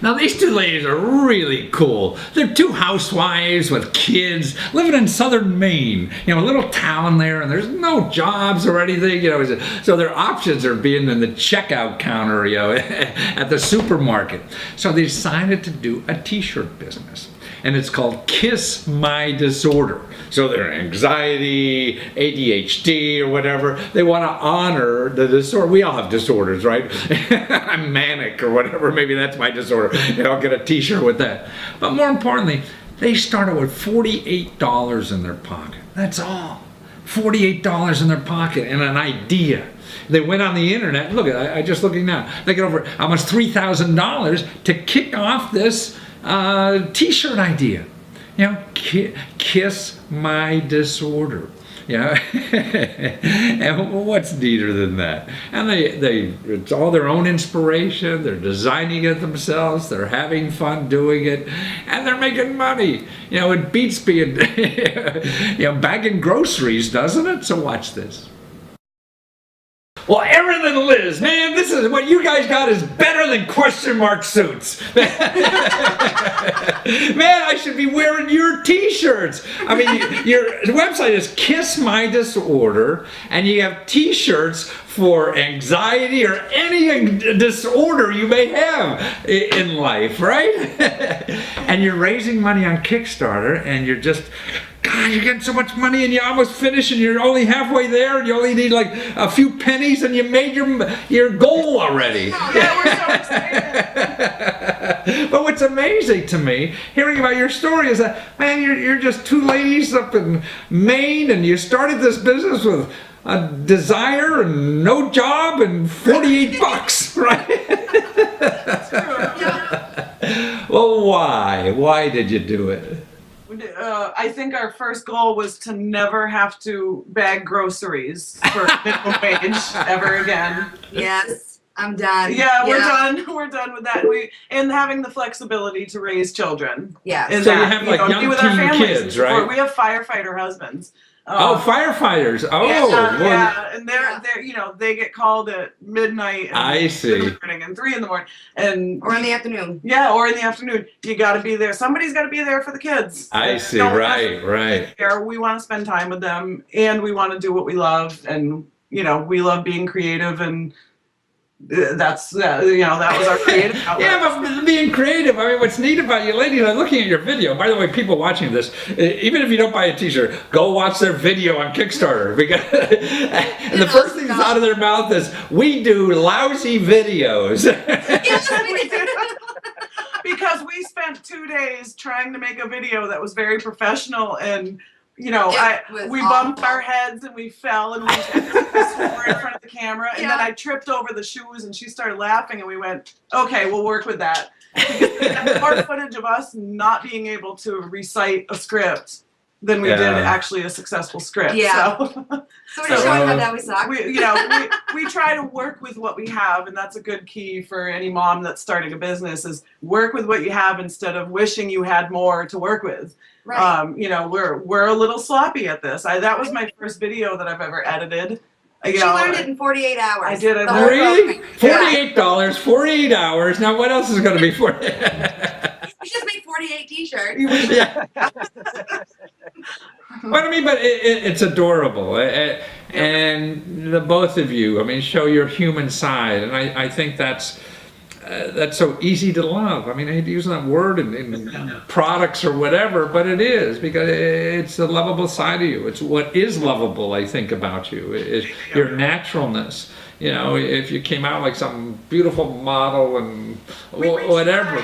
Now these two ladies are really cool. They're two housewives with kids living in southern Maine, a little town there, and there's no jobs or anything, so their options are being in the checkout counter, at the supermarket. So they decided to do a t-shirt business. And it's called Kiss My Disorder. So their anxiety, ADHD, or whatever, they want to honor the disorder. We all have disorders, right? I'm manic or whatever. Maybe that's my disorder. I'll get a t-shirt with that. But more importantly, they started with $48 in their pocket. That's all. $48 in their pocket and an idea. They went on the internet. Look, I just looking now. They get over almost $3,000 to kick off this t-shirt idea. Kiss My Disorder. And what's neater than that? And it's all their own inspiration. They're designing it themselves. They're having fun doing it, and they're making money. It beats being bagging groceries, doesn't it? So watch this. Well, Aaron and Liz, man, this is what you guys got is better than question mark suits. Man, I should be wearing your t-shirts. I mean, your website is Kiss My Disorder, and you have t-shirts for anxiety or any disorder you may have in life, right? And you're raising money on Kickstarter, and you're just... God, you're getting so much money and you're almost finished and you're only halfway there and you only need like a few pennies and you made your goal already. Oh, yeah, we're so excited. But what's amazing to me, hearing about your story, is that, man, you're just two ladies up in Maine and you started this business with a desire and no job and 48 bucks, right? That's true. Well, why? Why did you do it? I think our first goal was to never have to bag groceries for minimum wage ever again. Yes, I'm done. Yeah, we're done. We're done with that. And having the flexibility to raise children. Yeah. So you have like young teen kids, right? We have firefighter husbands. Firefighters. Oh, yeah, and they're they get called at midnight. And I see. And 3 in the morning, and or in the afternoon. Yeah, or in the afternoon. You got to be there. Somebody's got to be there for the kids. I see. Right. We want to spend time with them, and we want to do what we love, and we love being creative and. That was our creative outlet. Yeah, but being creative, I mean, what's neat about you ladies, I'm looking at your video. By the way, people watching this, even if you don't buy a t-shirt, go watch their video on Kickstarter. Because and the first thing that's out of their mouth is, we do lousy videos. Because we spent 2 days trying to make a video that was very professional and we bumped our heads and we fell and we swore in front of the camera and then I tripped over the shoes and she started laughing and we went, okay, we'll work with that. Because we had more footage of us not being able to recite a script than we did actually a successful script. Yeah. So we're showing how that we suck. We try to work with what we have, and that's a good key for any mom that's starting a business is work with what you have instead of wishing you had more to work with. Right. We're a little sloppy at this. That was my first video that I've ever edited. She learned it in 48 hours. I did it. Really? $48, 48 hours. Now what else is going to be for you? We just make 48 t-shirts. Yeah. But I mean, it's adorable, and the both of you, I mean, show your human side, and I think that's so easy to love. I mean, I hate to use that word in products or whatever, but it is, because it's the lovable side of you. It's what is lovable, I think, about you, is your naturalness. If you came out like some beautiful model and whatever.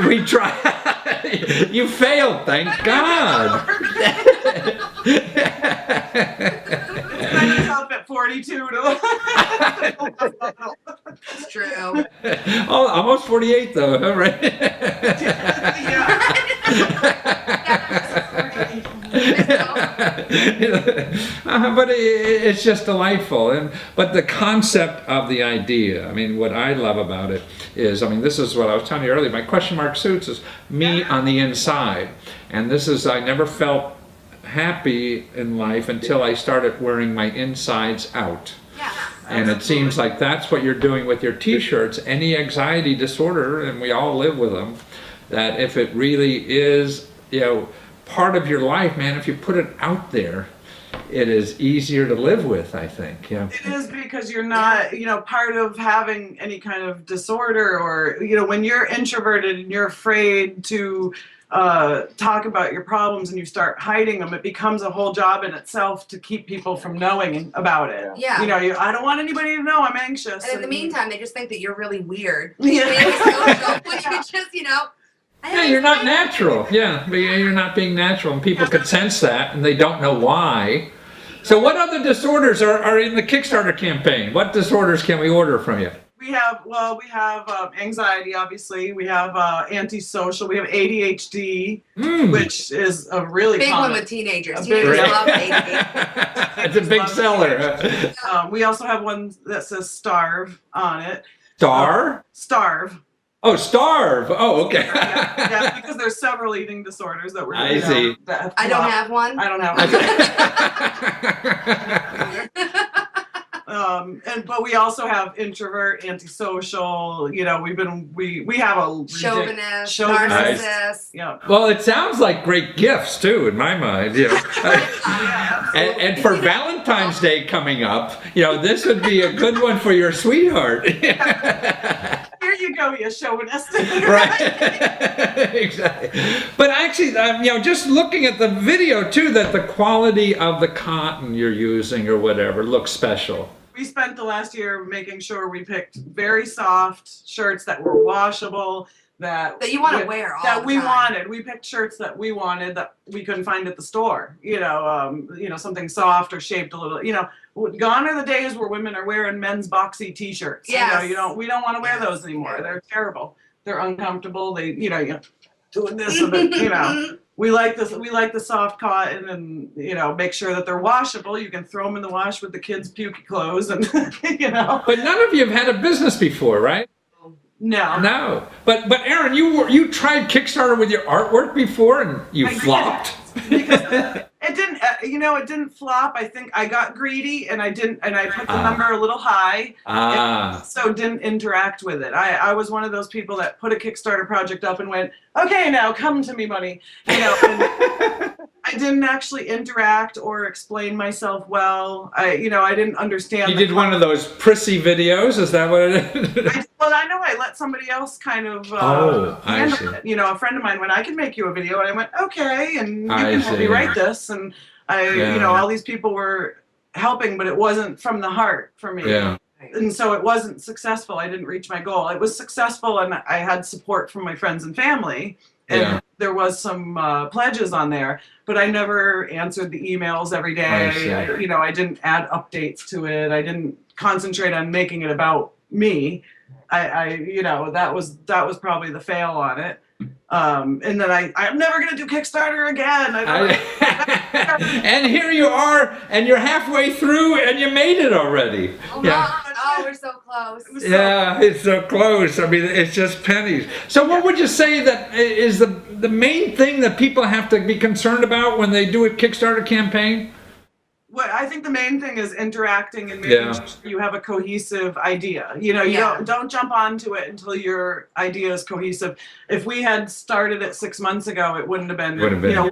We tried. You failed, thank God. Myself at 42 It's true. Oh, almost 48 though, huh, right? But it's just delightful, but the concept of the idea, I mean, what I love about it is, I mean, this is what I was telling you earlier, my question mark suits is me on the inside, and this is, I never felt happy in life until I started wearing my insides out. Yeah. And it seems like that's what you're doing with your t-shirts. Any anxiety disorder, and we all live with them, that if it really is, part of your life, man, if you put it out there, it is easier to live with, I think. Yeah. It is, because you're not, part of having any kind of disorder, or, when you're introverted and you're afraid to talk about your problems and you start hiding them, it becomes a whole job in itself to keep people from knowing about it. Yeah. I don't want anybody to know I'm anxious. And in the meantime, they just think that you're really weird. Yeah. When you could just, Yeah, you're not natural. Yeah, you're not being natural, and people could sense that, and they don't know why. So what other disorders are in the Kickstarter campaign? What disorders can we order from you? We have anxiety, obviously. We have antisocial. We have ADHD, which is a really big common one with teenagers. big- Teenagers love ADHD. It's a big seller. We also have one that says starve on it. Starve. Oh, starve. Oh, okay. Yeah, because there's several eating disorders that we're. I see. That I don't have one. I don't have one. But we also have introvert, antisocial. We have a Chauvinist, Chauvinist. narcissist. Yeah. Well, it sounds like great gifts too, in my mind. And for Valentine's Day coming up, this would be a good one for your sweetheart. Here you go, you chauvinist. Right. Exactly. But actually, just looking at the video too, that the quality of the cotton you're using or whatever looks special. We spent the last year making sure we picked very soft shirts that were washable, that you want to wear all that the we time. wanted. We picked shirts that we wanted that we couldn't find at the store. Something soft or shaped a little. Gone are the days where women are wearing men's boxy T-shirts. Yes. We don't want to wear those anymore. They're terrible. They're uncomfortable. They, you're doing this with it. We like this. We like the soft cotton, and make sure that they're washable. You can throw them in the wash with the kids' pukey clothes, and But none of you have had a business before, right? No. No. But Aaron, you tried Kickstarter with your artwork before, and you flopped. Because it didn't. It didn't flop. I think I got greedy, and I put the number a little high. So didn't interact with it. I was one of those people that put a Kickstarter project up and went, okay, now come to me, money. And I didden actually interact or explain myself well. I didn't understand. You did one of those prissy videos. Is that what it is? I know I let somebody else kind of handle it. A friend of mine went, I can make you a video, and I went, okay, and you can help me write this, and all these people were helping, but it wasn't from the heart for me. Yeah. And so it wasn't successful. I didn't reach my goal. It was successful, and I had support from my friends and family, and there was some pledges on there, but I never answered the emails every day. I didn't add updates to it. I didn't concentrate on making it about me. That was probably the fail on it. And then I'm never going to do Kickstarter again. And here you are, and you're halfway through, and you made it already. We're so close. It's so close. I mean, it's just pennies. So what would you say that is the main thing that people have to be concerned about when they do a Kickstarter campaign? What I think the main thing is interacting and making sure you have a cohesive idea. You don't jump onto it until your idea is cohesive. If we had started it 6 months ago, it wouldn't have been.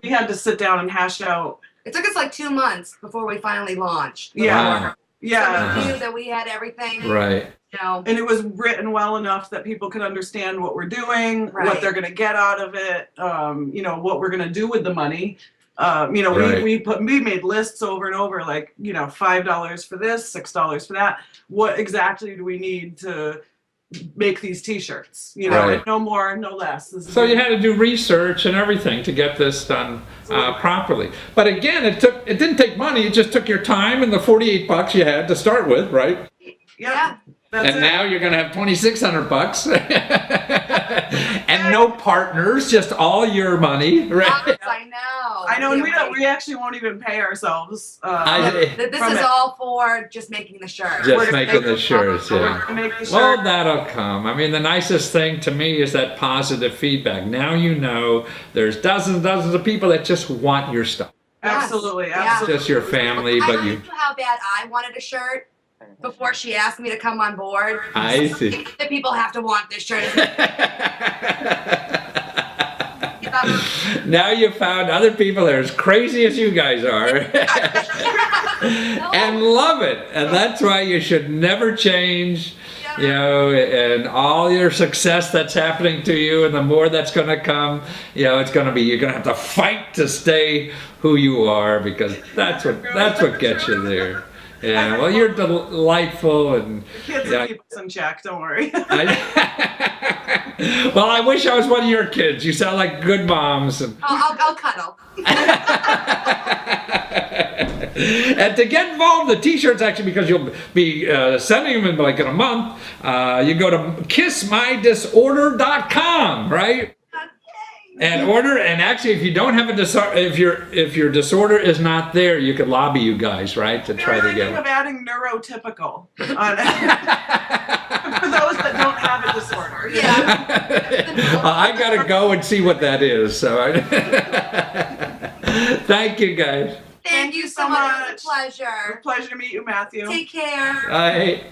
We had to sit down and hash out. It took us like 2 months before we finally launched. Yeah. So we knew that we had everything. Right. And it was written well enough that people could understand what we're doing, what they're going to get out of it, what we're going to do with the money. We made lists over and over, like, $5 for this, $6 for that. What exactly do we need to make these T-shirts? No more, no less. So you had to do research and everything to get this done properly. But again, it didn't take money. It just took your time and the $48 you had to start with, right? Yeah. And now you're going to have $2,600. And no partners, just all your money, right? Yes, I know. I know, and we actually won't even pay ourselves. This is all for just making the shirts. Just making the shirts, yeah. Well, that'll come. I mean, the nicest thing to me is that positive feedback. Now there's dozens and dozens of people that just want your stuff. Absolutely. Just your family, but I knew how bad I wanted a shirt. before she asked me to come on board. I see. The people have to want this shirt. Now you found other people that are as crazy as you guys are and love it. And that's why you should never change, you know, and all your success that's happening to you and the more that's going to come, you know, it's going to be, you're going to have to fight to stay who you are because that's what gets you there. Yeah, well, you're delightful and the kids will keep us in check. Don't worry. Well, I wish I was one of your kids. You sound like good moms. And I'll cuddle. And to get involved, the T-shirts actually, because you'll be sending them in like in a month. You go to kissmydisorder.com, right? And order, and actually, if you don't have a disorder, if your disorder is not there, you could lobby you guys, right, to try to get it. Of adding neurotypical on it. For those that don't have a disorder. Yeah. I gotta go and see what that is. So, thank you, guys. Thank you so much. It was a pleasure. Pleasure to meet you, Matthew. Take care. Bye.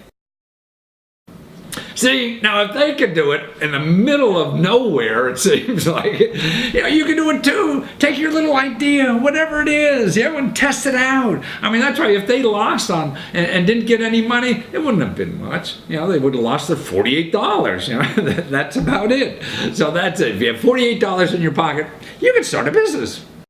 See, now if they could do it in the middle of nowhere, it seems like, you know, you can do it too. Take your little idea, whatever it is, you know, and test it out. I mean, that's why if they lost on and didn't get any money, it wouldn't have been much. You know, they would have lost their $48. You know, that's about it. So that's it. If you have $48 in your pocket, you can start a business.